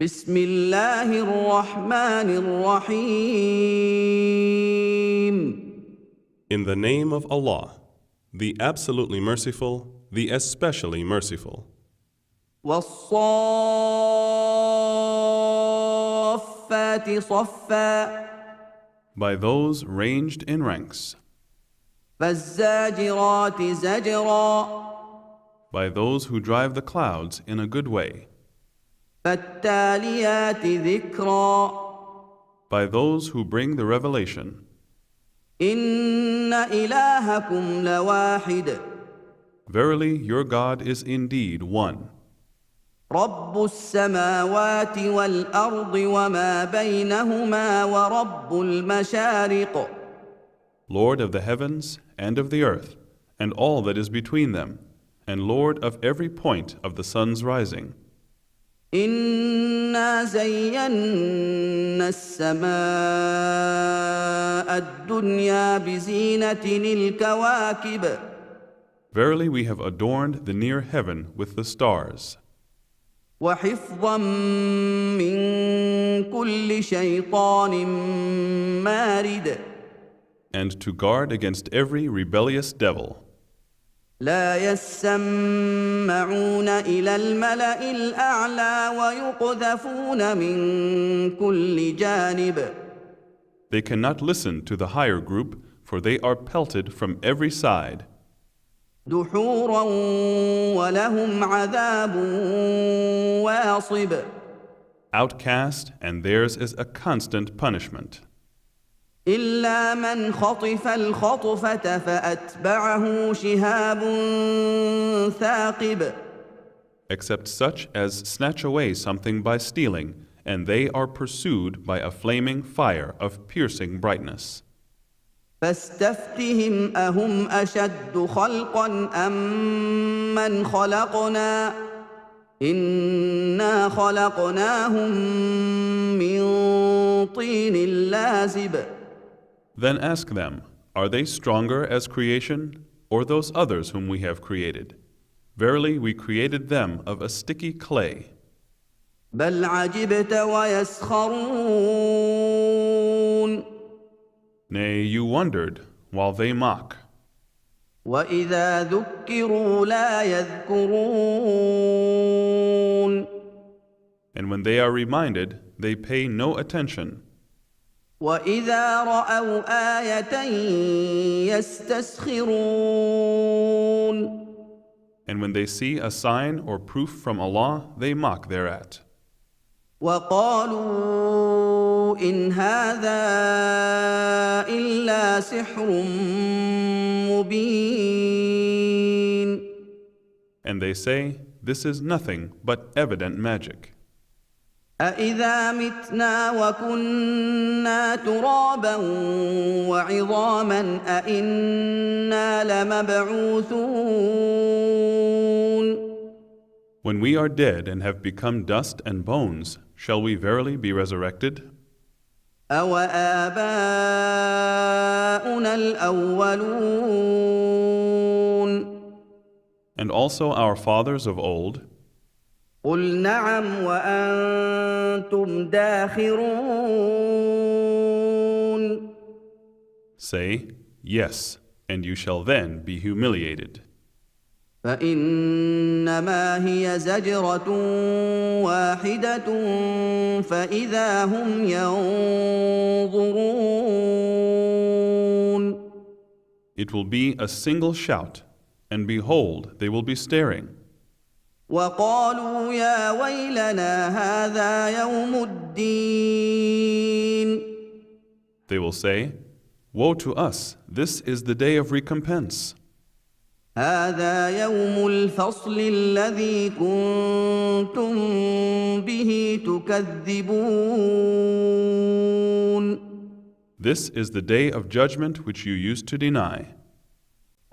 بسم الله الرحمن الرحيم. In the name of Allah, the absolutely merciful, the especially merciful. والصافات صفا By those ranged in ranks, فالزاجرات زجرا by those who drive the clouds in a good way, فالتاليات ذكرا by those who bring the revelation. إن إلهكم لواحد Verily, your God is indeed one, رب السماوات والأرض وما بينهما ورب المشارق Lord of the heavens and of the earth, and all that is between them, and Lord of every point of the sun's rising. إنا زينا السماء الدنيا بزينة الكواكب Verily, we have adorned the near heaven with the stars, وحفظا من كل شيطان مارد and to guard against every rebellious devil. لا يسمعون إلى الملأ الأعلى ويقذفون من كل جانب They cannot listen to the higher group, for they are pelted from every side. دحورا ولهم عذاب واصب Outcast, and theirs is a constant punishment. إلا من خطف الخطفة فأتبعه شهاب ثاقب Except such as snatch away something by stealing, and they are pursued by a flaming fire of piercing brightness. فاستفتهم أهم أشد خلقا أم من خلقنا إنا خلقناهم من طين لازب Then ask them, are they stronger as creation, or those others whom we have created? Verily, we created them of a sticky clay. بل عجبت ويسخرون Nay, you wondered, while they mock. وإذا ذكروا لا يذكرون And when they are reminded, they pay no attention. وإذا رأوا آية يستسخرون And when they see a sign or proof from Allah, they mock thereat. وقالوا إن هذا إلا سحر مبين And they say, this is nothing but evident magic. أإذا متنا وكنا ترابا وعظاما أإنا لمبعوثون When we are dead and have become dust and bones, shall we verily be resurrected? أوآباؤنا الأولون And also our fathers of old? قل نعم وأنتم داخرون Say, yes, and you shall then be humiliated. فإنما هي زجرة واحدة فإذا هم ينظرون It will be a single shout, and behold, they will be staring. وقالوا يا ويلنا هذا يوم الدين They will say, woe to us, this is the day of recompense. هذا يوم الفصل الذي كنتم به تكذبون This is the day of judgment which you used to deny.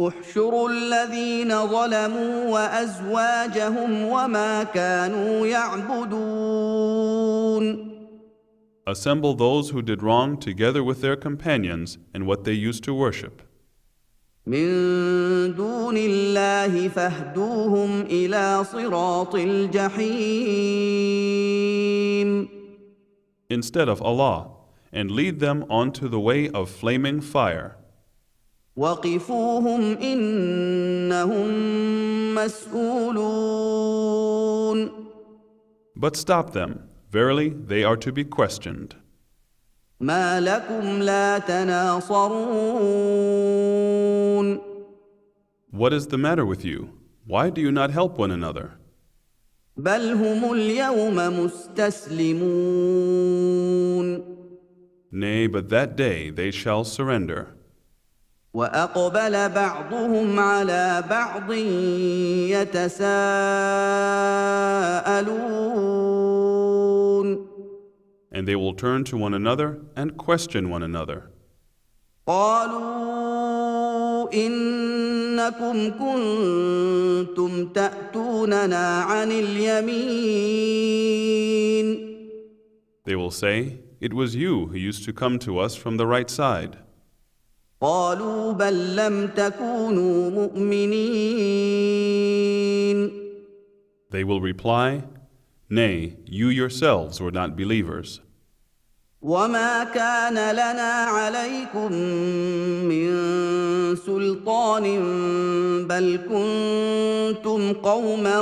احشروا الذين ظلموا وأزواجهم وما كانوا يعبدون Assemble those who did wrong together with their companions and what they used to worship. من دون الله فاهدوهم إلى صراط الجحيم instead of Allah, and lead them onto the way of flaming fire. وقفوهم إنهم مسؤولون. But stop them. Verily, they are to be questioned. ما لكم لا تناصرون. What is the matter with you? Why do you not help one another? بل هم اليوم مستسلمون. Nay, but that day they shall surrender. وأقبل بعضهم على بعض يتساءلون. And they will turn to one another and question one another. قالوا إنكم كنتم تأتوننا عن اليمين. They will say, "It was you who used to come to us from the right side." قالوا بل لم تكونوا مؤمنين. They will reply, "Nay, you yourselves were not believers. وما كان لنا عليكم من سلطان بل كنتم قوما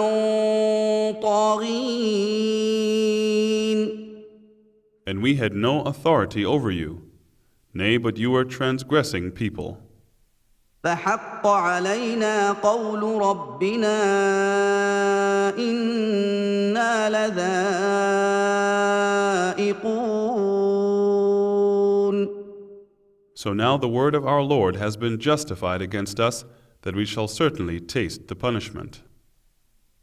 طاغين. And we had no authority over you. Nay, but you were transgressing people. فحق علينا قول ربنا إنا لذائقون. So now the word of our Lord has been justified against us, that we shall certainly taste the punishment.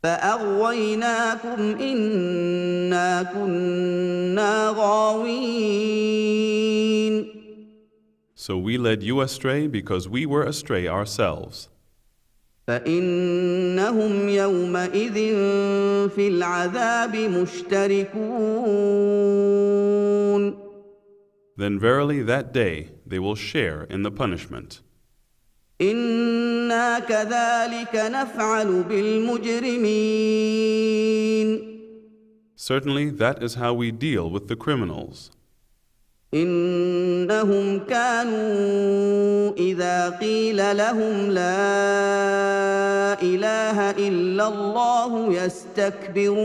فأغويناكم إنا كنا غاوين. So we led you astray because we were astray ourselves. فإنهم يومئذ في العذاب مشتركون. Then verily that day they will share in the punishment. إنا كذلك نفعل بالمجرمين. Certainly that is how we deal with the criminals. إنهم كانوا إذا قيل لهم لا إله إلا الله يستكبرون.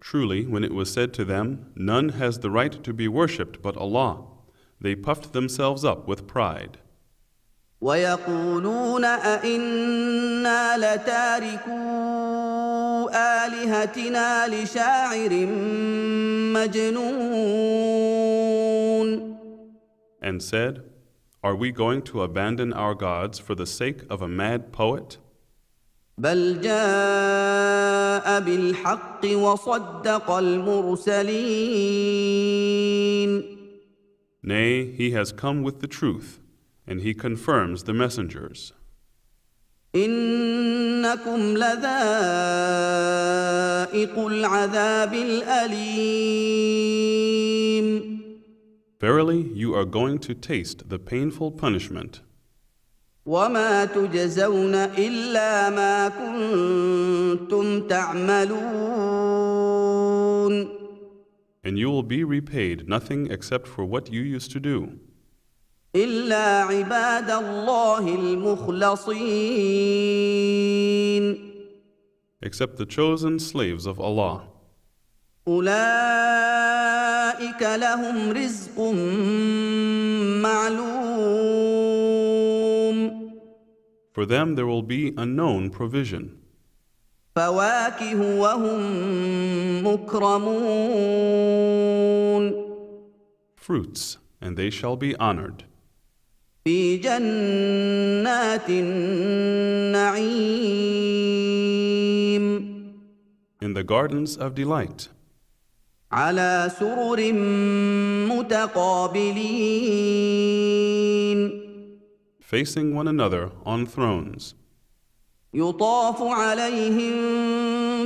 Truly, when it was said to them, "None has the right to be worshipped but Allah," they puffed themselves up with pride. ويقولون أئنا لتاركو آلهتنا لشاعر مجنون. And said, "Are we going to abandon our gods for the sake of a mad poet?" بل جاء بالحق وصدق المرسلين. Nay, he has come with the truth, and he confirms the messengers. إنكم لذائق العذاب الأليم. Verily, you are going to taste the painful punishment. وما تجزون إلا ما كنتم تعملون. And you will be repaid nothing except for what you used to do. إلا عباد الله المخلصين. Except the chosen slaves of Allah. أولئك لهم رزق معلوم. For them there will be a known provision. فواكه وهم مكرمون. Fruits, and they shall be honored. في جنات النعيم. In the gardens of delight. على سرر متقابلين. Facing one another on thrones. يطاف عليهم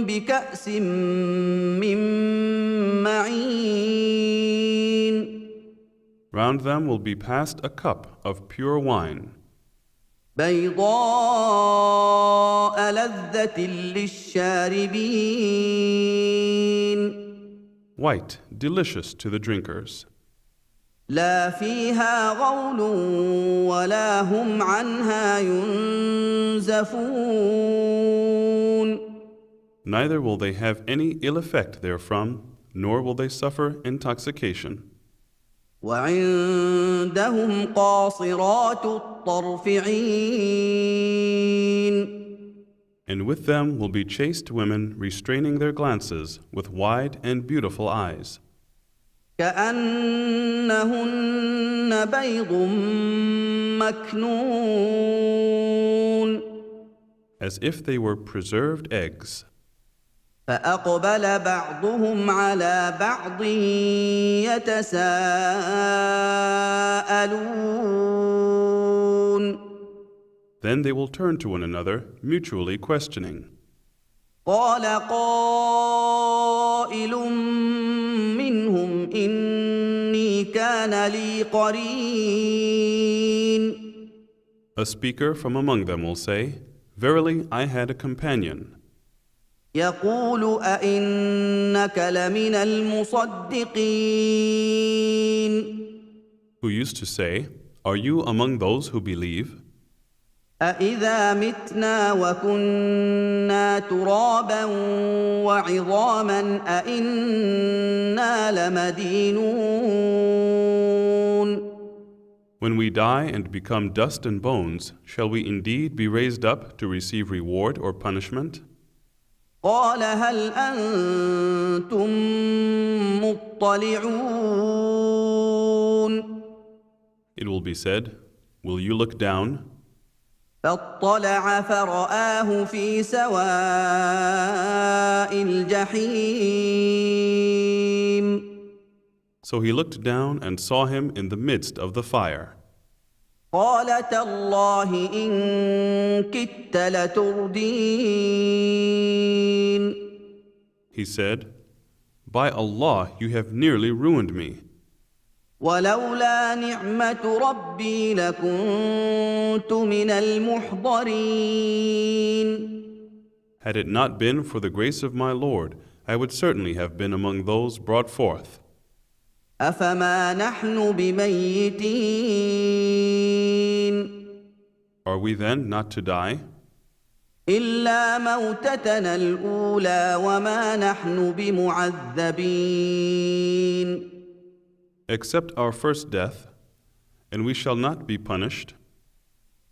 بكأس من معين. Round them will be passed a cup of pure wine. بيضاء لذة للشاربين. white, delicious to the drinkers. لا فيها غول ولا هم عنها ينزفون. Neither will they have any ill effect therefrom, nor will they suffer intoxication. وعندهم قاصرات الطرف عين. And with them will be chaste women restraining their glances with wide and beautiful eyes, كأنهن بيض مكنون. as if they were preserved eggs. فأقبل بعضهم على بعض يتساءلون. Then they will turn to one another, mutually questioning. قال قائل منهم إني كان لي قرين. A speaker from among them will say, Verily, I had a companion, يقول أئنك لمن المصدقين. who used to say, Are you among those who believe? أإذا متنا وكنا ترابا وعظاما أإنا لمدينون. When we die and become dust and bones, shall we indeed be raised up to receive reward or punishment? قال هل أنتم مطلعون. It will be said, Will you look down? فاطلع فرآه في سواء الجحيم. So he looked down and saw him in the midst of the fire. قال تالله إن كدت لتردين. He said, By Allah, you have nearly ruined me. ولولا نعمة ربي لكنت من المحضرين. Had it not been for the grace of my Lord, I would certainly have been among those brought forth. أفما نحن بميتين. Are we then not to die? إلا موتتنا الأولى وما نحن بمعذبين. Except our first death, and we shall not be punished.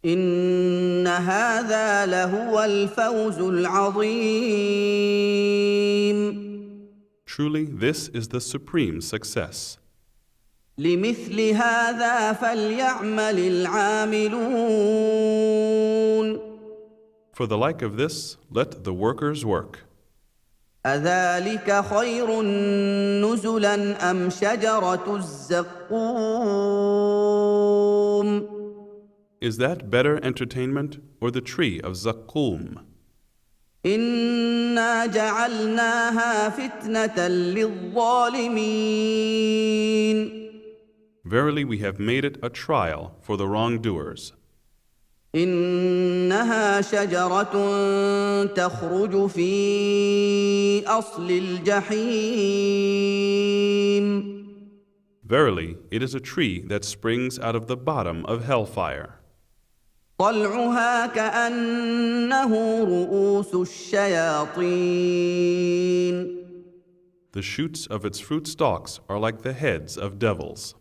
إن هذا لهو الفوز العظيم. Truly, this is the supreme success. لمثل هذا فليعمل العاملون. For the like of this, let the workers work. أذلك خير نزلا أم شجرة الزقوم. Is that better entertainment or the tree of Zaqqum? إنا جعلناها فتنة للظالمين. Verily, we have made it a trial for the wrongdoers. إنها شجرة تخرج في أصل الجحيم. Verily, it is a tree that springs out of the bottom of hellfire. طلعها كأنه رؤوس الشياطين. The shoots of its fruit stalks are like the heads of devils.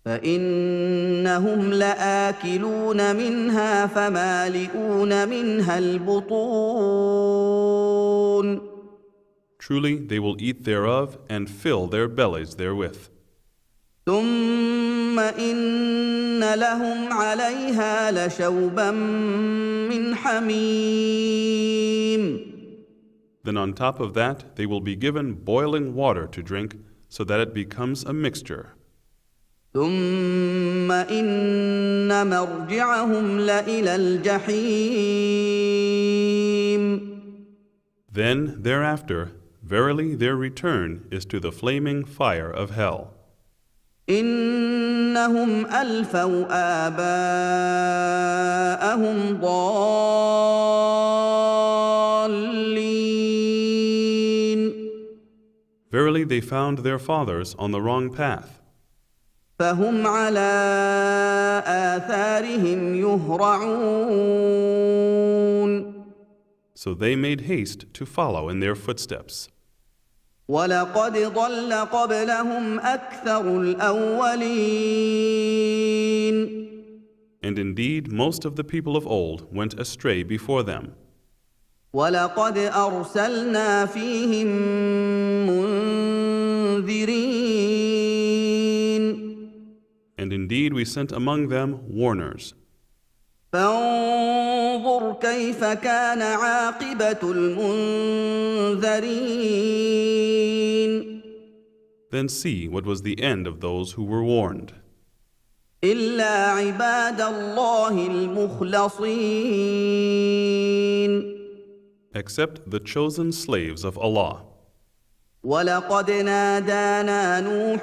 فإنهم لآكلون منها فمالئون منها البطون. Truly, they will eat thereof and fill their bellies therewith. ثم إن لهم عليها لشوبا من حميم. Then on top of that, they will be given boiling water to drink so that it becomes a mixture. ثم إن مرجعهم لإلى الجحيم. Then, thereafter, verily their return is to the flaming fire of hell. إنهم ألفوا آباءهم ضالين. Verily they found their fathers on the wrong path, فهم على آثارهم يهرعون so they made haste to follow in their footsteps. ولقد ضل قبلهم أكثر الأولين And indeed, most of the people of old went astray before them. ولقد أرسلنا فيهم منذرين And indeed, we sent among them warners. فانظر كيف كان عاقبة المنذرين Then see what was the end of those who were warned. إلا عباد الله المخلصين Except the chosen slaves of Allah. ولقد نادانا نوح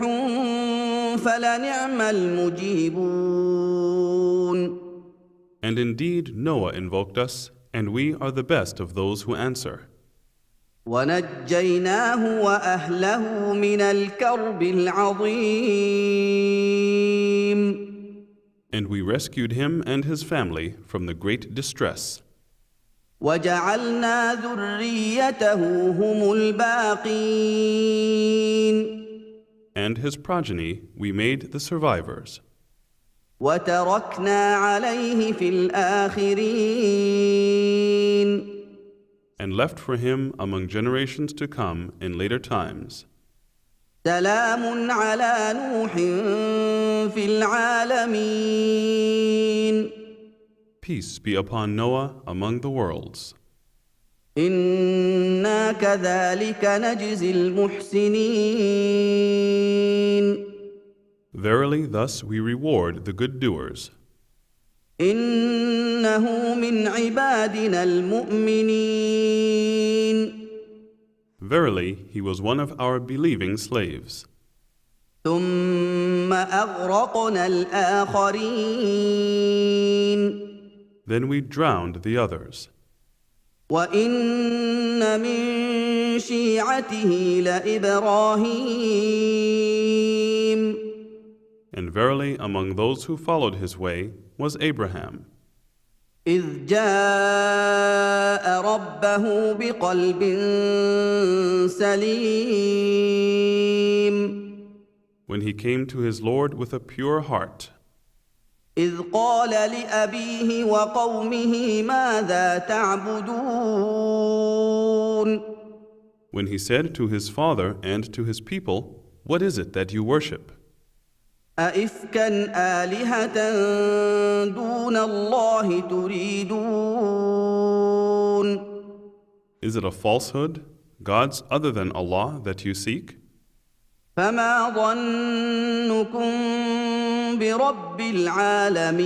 فلنعم المجيبون And indeed, Noah invoked us, and we are the best of those who answer. ونجيناه وأهله من الكرب العظيم And we rescued him and his family from the great distress. وجعلنا ذريته هم الباقين And his progeny we made the survivors. وتركنا عليه في الآخرين And left for him among generations to come in later times. سلام على نوح في العالمين Peace be upon Noah among the worlds. إنا كذلك نجزي المحسنين Verily, thus we reward the good doers. إنه من عبادنا المؤمنين Verily, he was one of our believing slaves. ثم أغرقنا الآخرين Then we drowned the others. وإن من شيعته لإبراهيم And verily, among those who followed his way was Abraham, إذ جاء ربه بقلب سليم when he came to his Lord with a pure heart, إذ قال لأبيه وقومه ماذا تعبدون when he said to his father and to his people, "What is it that you worship? أئفكا آلهة دون الله تريدون Is it a falsehood, gods other than Allah that you seek? فما ظنكم برب العالمين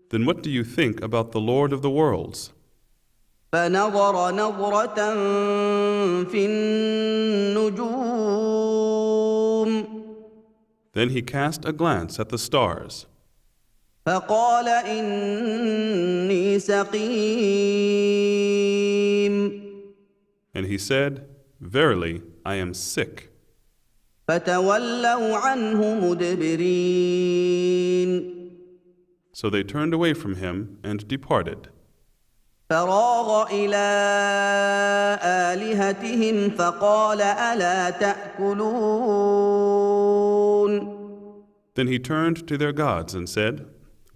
Then what do you think about the Lord of the worlds?" فنظر نظرة في النجوم Then he cast a glance at the stars, فقال إني سقيم and he said, "Verily, I am sick." فتولوا عنه مدبرين So they turned away from him and departed. فراغ إلى آلهتهم فقال ألا تأكلون Then he turned to their gods and said,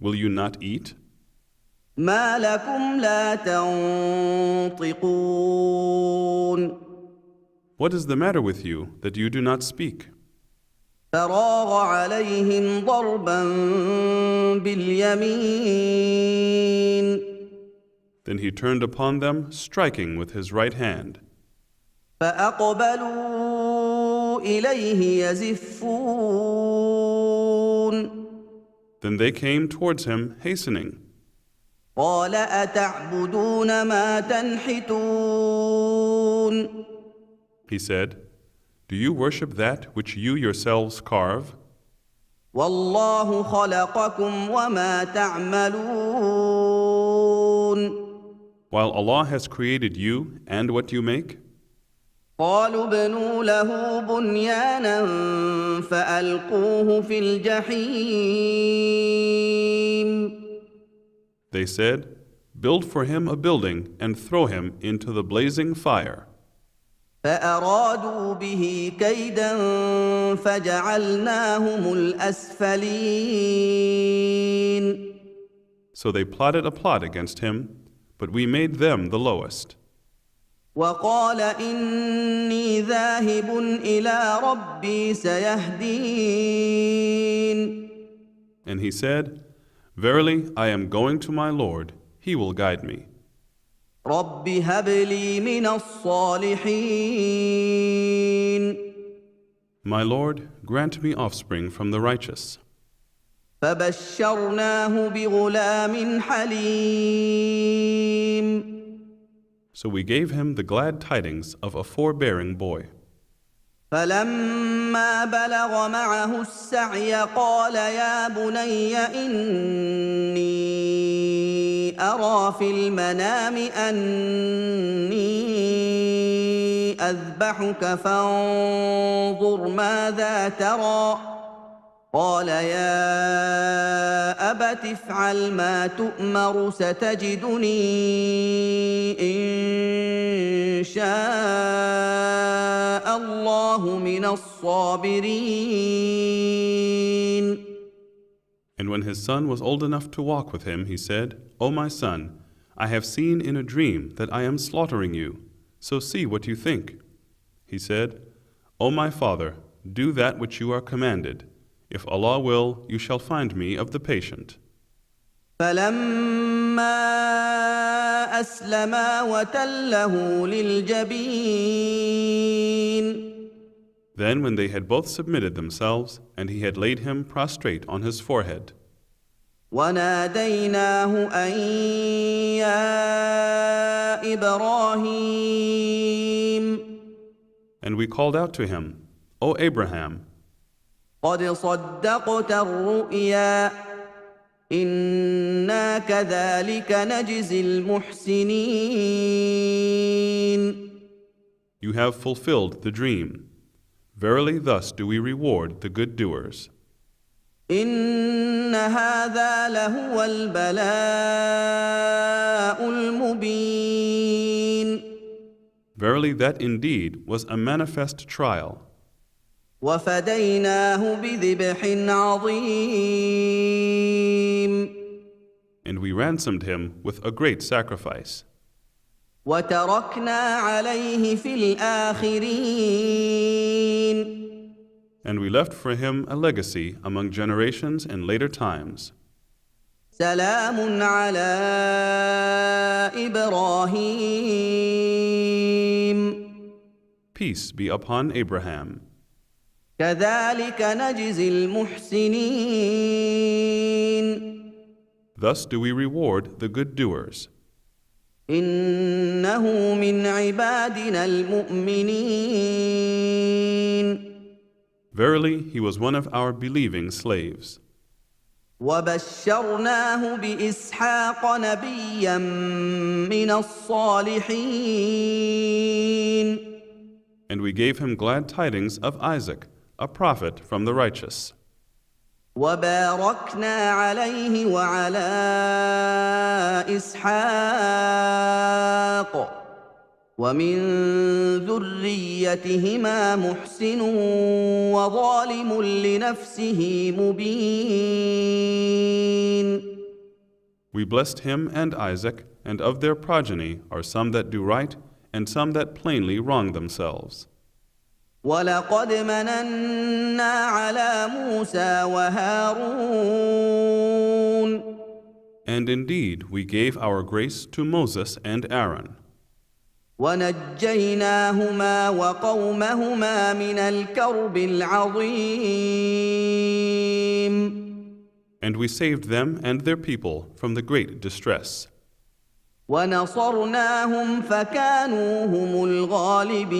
"Will you not eat? ما لكم لا تنطقون What is the matter with you that you do not speak?" فراغ عليهم ضربا باليمين Then he turned upon them, striking with his right hand. فأقبلوا إليه يزفون Then they came towards him, hastening. قال أتعبدون ما تنحتون He said, "Do you worship that which you yourselves carve? والله خلقكم وما تعملون While Allah has created you and what you make? قالوا ابنوا له بنيانا فألقوه في الجحيم. They said, "Build for him a building and throw him into the blazing fire." فأرادوا به كيدا فجعلناهم الأسفلين. So they plotted a plot against him, but we made them the lowest. وقال إني ذاهب إلى ربي سيهدين. And he said, "Verily, I am going to my Lord, he will guide me. رب هب لي من الصالحين. My Lord, grant me offspring from the righteous." فبشرناه بغلام حليم. So we gave him the glad tidings of a forbearing boy. فلما بلغ معه السعي قال يا بني إني أرى في المنام أني أذبحك فانظر ماذا ترى. قال يا أبت افعل ما تؤمر ستجدني إن شاء الله من الصابرين. And when his son was old enough to walk with him, he said, "O my son, I have seen in a dream that I am slaughtering you, so see what you think." He said, "O my father, do that which you are commanded. If Allah will, you shall find me of the patient." فلما أسلما وتله للجبين. Then when they had both submitted themselves, and he had laid him prostrate on his forehead, وناديناه أن يا إبراهيم. and we called out to him, "O Abraham, قد صدقت الرؤيا إنا كذلك نجزي المحسنين. you have fulfilled the dream. Verily thus do we reward the good doers." إن هذا لهو البلاء المبين. Verily that indeed was a manifest trial. وفديناه بذبح عظيم. And we ransomed him with a great sacrifice. وتركنا عليه في الآخرين. And we left for him a legacy among generations in later times. سلام على إبراهيم. Peace be upon Abraham. كذلك نجزي المحسنين. Thus do we reward the good doers. إنه من عبادنا المؤمنين. Verily, he was one of our believing slaves. وبشرناه بإسحاق نبيا من الصالحين. And we gave him glad tidings of Isaac, a prophet from the righteous. وباركنا عليه وعلى إسحاق ومن ذريتهما محسن وظالم لنفسه مبين. We blessed him and Isaac, and of their progeny are some that do right, and some that plainly wrong themselves. ولقد مننا على موسى وهارون. And indeed, we gave our grace to Moses and Aaron, ونجيناهما وقومهما من الكرب العظيم. and we saved them and their people from the great distress, ونصرناهم فكانوا هم الغالبين.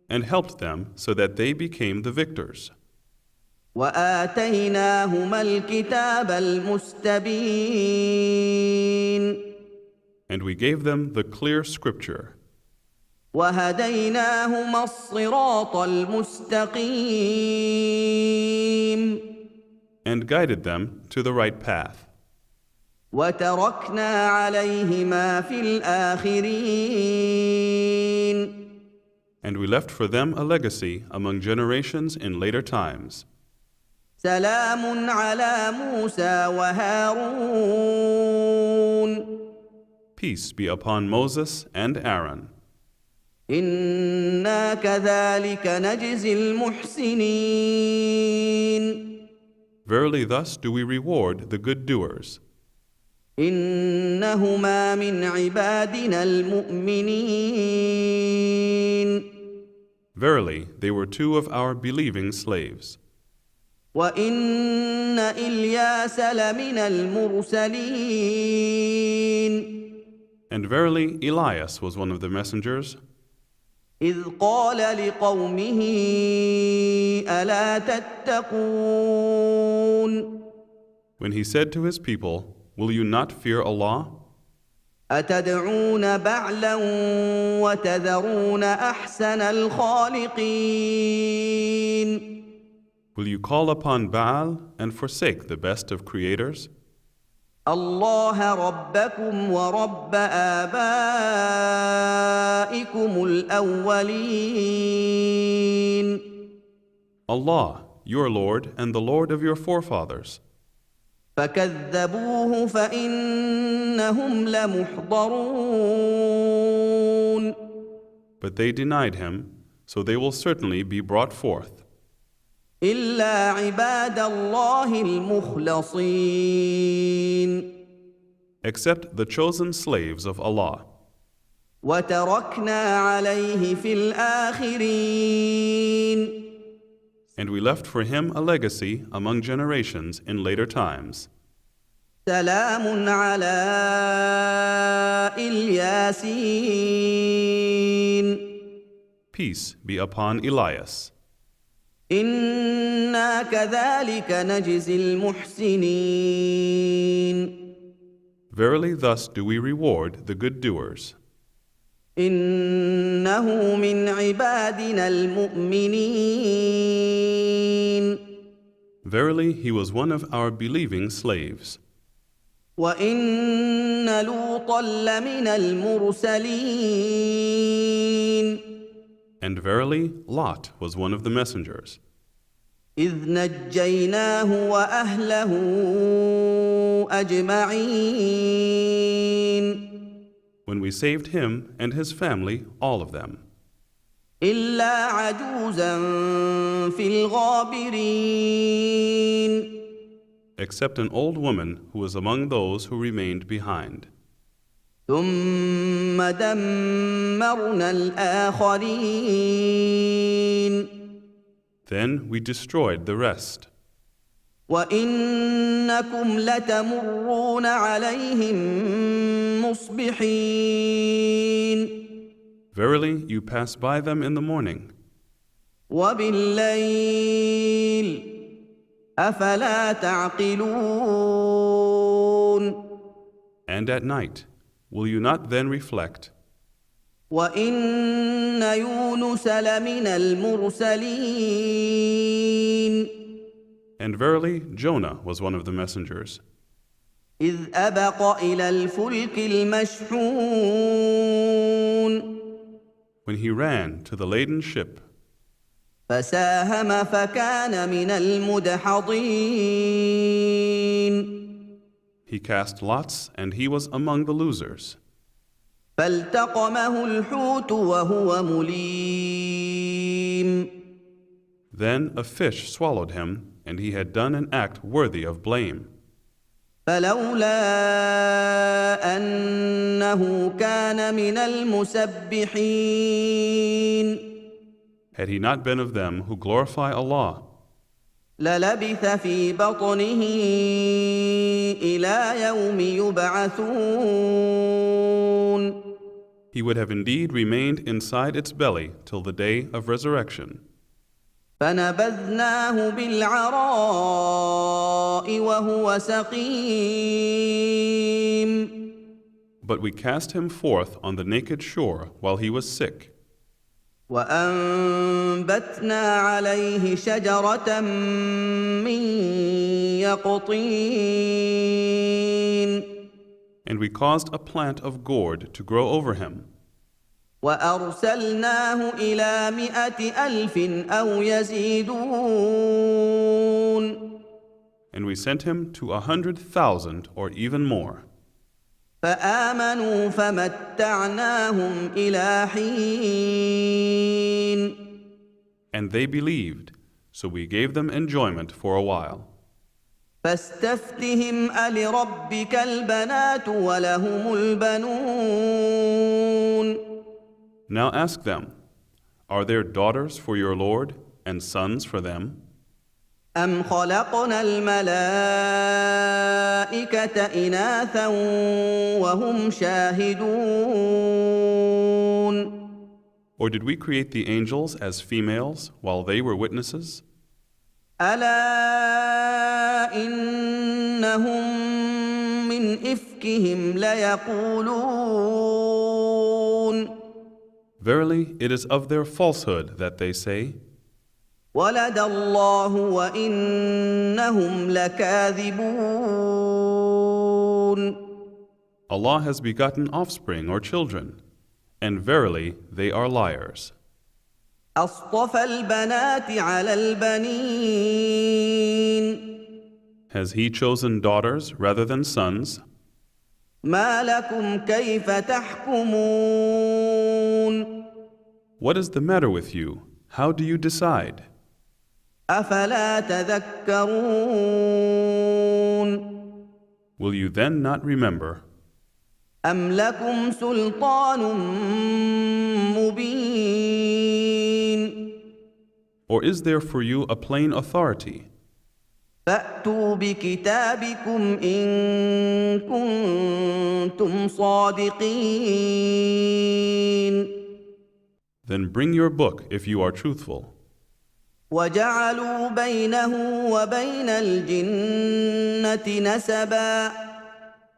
and helped them so that they became the victors. وآتيناهما الكتاب المستبين. And we gave them the clear scripture. وهديناهما الصراط المستقيم and guided them to the right path. وتركنا عليهما في الآخرين And we left for them a legacy among generations in later times. سلام على موسى وهارون Peace be upon Moses and Aaron. إنا كذلك نجزي المحسنين Verily thus do we reward the good doers. إنهما من عبادنا المؤمنين Verily they were two of our believing slaves. وإن إلياس لمن المرسلين And verily Elias was one of the messengers, إذ قال لقومه ألا تتقون when he said to his people, Will you not fear Allah? أتدعون بعلا وتذرون أحسن الخالقين Will you call upon Baal and forsake the best of creators? الله ربكم ورب آبائكم الأولين Allah, your Lord and the Lord of your forefathers. فكذبوه فإنهم لمحضرون But they denied him, so they will certainly be brought forth. إلا عباد الله المخلصين Except the chosen slaves of Allah. وتركنا عليه في الآخرين And we left for him a legacy among generations in later times. سلام على الياسين Peace be upon Elias. إنا كذلك نجزي المحسنين Verily thus do we reward the good doers. إنه من عبادنا المؤمنين Verily he was one of our believing slaves. وإن لوطا لمن المرسلين And verily Lot was one of the messengers. إذ نجيناه وأهله أجمعين When we saved him and his family, all of them. إلا عجوزا في الغابرين Except an old woman who was among those who remained behind. ثم دمرنا الآخرين Then we destroyed the rest. وإنكم لتمرون عليهم مصبحين Verily, you pass by them in the morning. وبالليل أفلا تعقلون And at night, will you not then reflect? وإن يونس لمن المرسلين And verily, Jonah was one of the messengers. إذ أبق إلى الفلك المشحون When he ran to the laden ship, فساهم فكان من المدحضين he cast lots and he was among the losers. فالتقمه الحوت وهو مليم Then a fish swallowed him, and he had done an act worthy of blame. فلولا أنه كان من المسبحين Had he not been of them who glorify Allah, للبث في بطنه إلى يوم يبعثون he would have indeed remained inside its belly till the day of resurrection. فنبذناه بالعراء وهو سقيم But we cast him forth on the naked shore while he was sick. وأنبتنا عليه شجرة من يقطين And we caused a plant of gourd to grow over him. وأرسلناه إلى 100,000 أو يزيدون And we sent him to 100,000 or even more. فآمنوا فمتعناهم إلى حين And they believed, so we gave them enjoyment for a while. فاستفتهم ألربك البنات ولهم البنون Now ask them, are there daughters for your Lord and sons for them? أم خلقنا الملائكة إناثا وهم شاهدون Or did we create the angels as females while they were witnesses? ألا إنهم من إفكهم ليقولون Verily, it is of their falsehood that they say, ولد الله وإنهم لكاذبون Allah has begotten offspring or children, and verily they are liars. أصطفى البنات على البنين Has He chosen daughters rather than sons? ما لكم كيف تحكمون What is the matter with you? How do you decide? أفلا تذكرون Will you then not remember? أم لكم سلطان مبين Or is there for you a plain authority? فأتوا بكتابكم إن كنتم صادقين Then bring your book if you are truthful. وجعلوا بينه وبين الجنة نسبا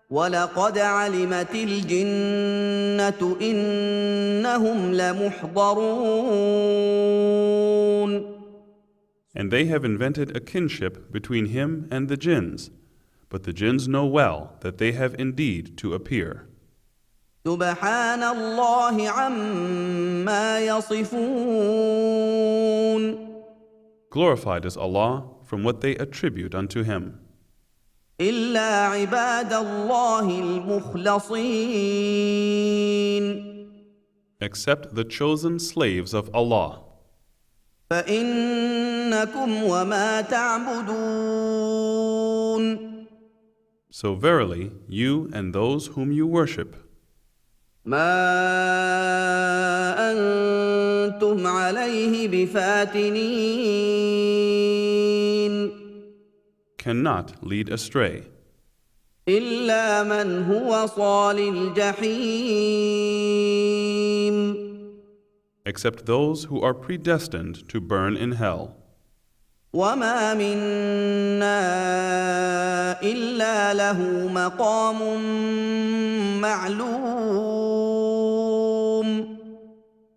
ولقد علمت الجنة إنهم لمحضرون And they have invented a kinship between him and the jinns, but the jinns know well that they have indeed to appear. سبحان الله عما يصفون Glorified is Allah from what they attribute unto him, إلا عباد الله المخلصين except the chosen slaves of Allah. فإنكم وما تعبدون So verily, you and those whom you worship, ما أنتم عليه بفاتنين cannot lead astray, إلا من هو صال الجحيم except those who are predestined to burn in hell. وما منا إلا له مقام معلوم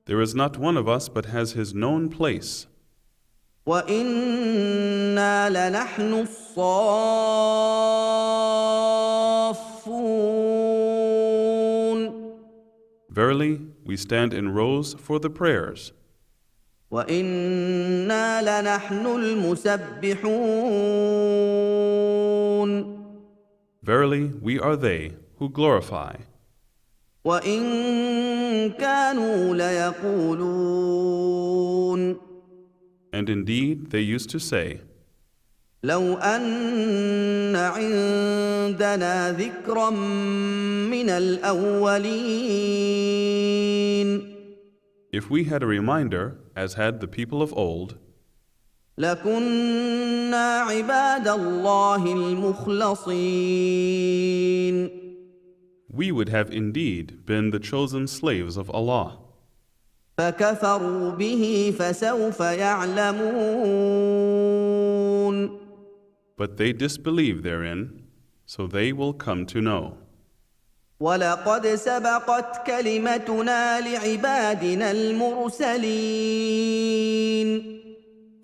There is not one of us but has his known place, وإنا لنحن الصافون verily we stand in rows for the prayers, وإنا لنحن المسبحون verily we are they who glorify, وإن كانوا ليقولون and indeed they used to say, لو أن عندنا ذكرا من الأولين if we had a reminder as had the people of old, لكنا عباد الله المخلصين we would have indeed been the chosen slaves of Allah. فكفروا به فسوف يعلمون But they disbelieve therein, so they will come to know. ولقد سبقت كلمتنا لعبادنا المرسلين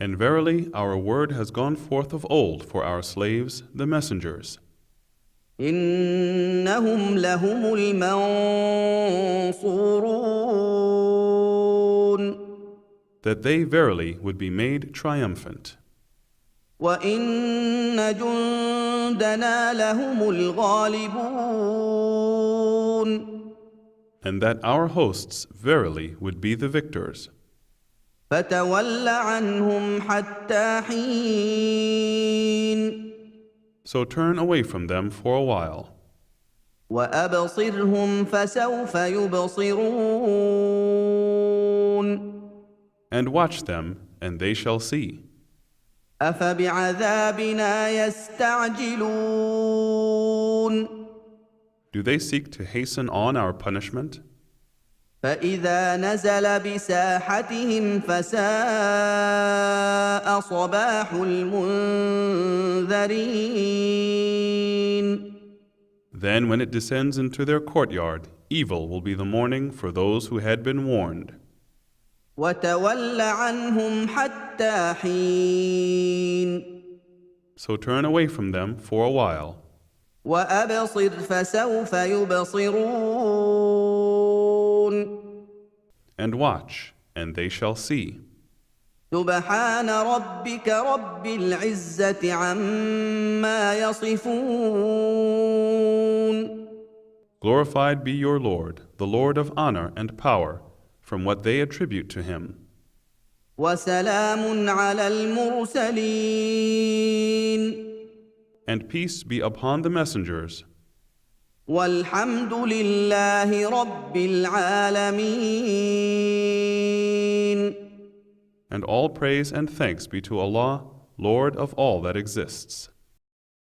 And verily, our word has gone forth of old for our slaves, the messengers, إنهم لهم المنصورون that they verily would be made triumphant, وإن جندنا لهم الغالبون and that our hosts verily would be the victors. فتول عنهم حتى حين So turn away from them for a while, وأبصرهم فسوف يبصرون and watch them, and they shall see. أفبعذابنا يستعجلون Do they seek to hasten on our punishment? فإذا نزل بساحتهم فساء صباح المنذرين Then when it descends into their courtyard, evil will be the morning for those who had been warned. وتول عنهم حتى حين So turn away from them for a while, وأبصر فسوف يبصرون and watch, and they shall see. سبحان ربك رب العزة عما يصفون Glorified be your Lord, the Lord of honor and power, from what they attribute to him. وسلام على المرسلين And peace be upon the messengers, والحمد لله رب العالمين and all praise and thanks be to Allah, Lord of all that exists.